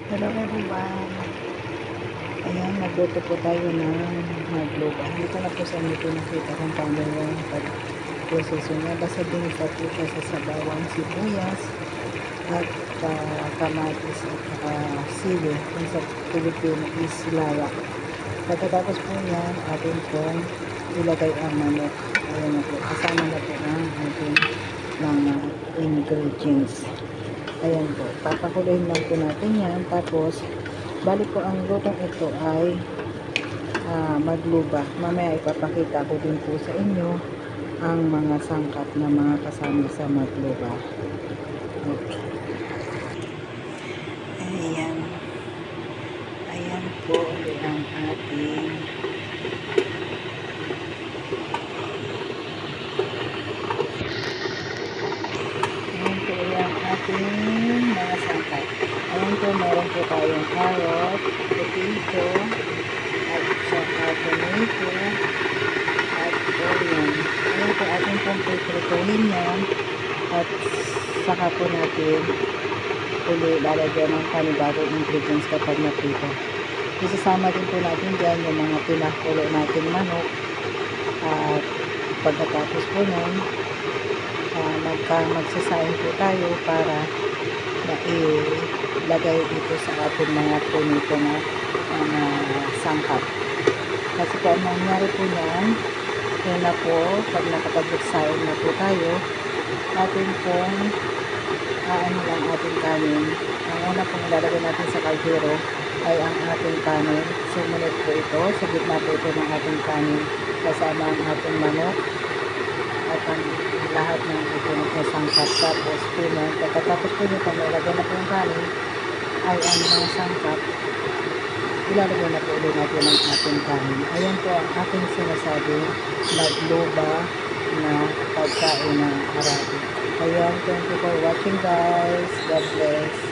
Hello everyone. Ayan, nagluto po tayo ng magluba. Dito na po sa inyo pinakita kung paano yung pag-proseso niya. Basta dinisa po siya sa sabawang sibuyas at kamatis at sili. Kung sa Pilipino is lawa. Pagkatapos po yan, atin pong ilagay ang manok. Ayan na po. Kasama na po ang ating mga ingredients. Ayan po. Papakuloyin lang po natin yan. Tapos, balik po ang lutong ito ay magluba. Mamaya ipapakita ko din po sa inyo ang mga sangkap na mga kasama sa magluba. Okay. Ayan. Ayan po ulit ang ating mga sangkap. Ayan po, meron po tayong carrot, potato, at saka tomato, at onion. Ayan po, ating pong piprituhin yan, at saka po natin uli lalagyan ng panibagong ingredients kapag naprito. Isasama din po natin dyan yung mga pinakulo natin manok, at pagkatapos po nun, magsasain po tayo para ilagay dito sa ating mga punito na sangkap. Kasi po ang nangyari po niyan, yun na po, pag nakapag-sain na po tayo, atin pong ano lang ating kanin. Ang una pong ilalagay natin sa kaldero ay ang ating kanin. Sumunod po ito, sa gitna po ito ng ating kanin, kasama ang ating manok at ang lahat ng ito na sangkap. Tapos po na, pagkatapos po nyo, pag nilagay na po yung kanin, ay ang mga sangkap, ilalagay na po ulit natin ang ating kanin. Ayan po ang ating sinasabing magluba na pagkain ng Arabic. Ayan, thank you for watching guys. God bless.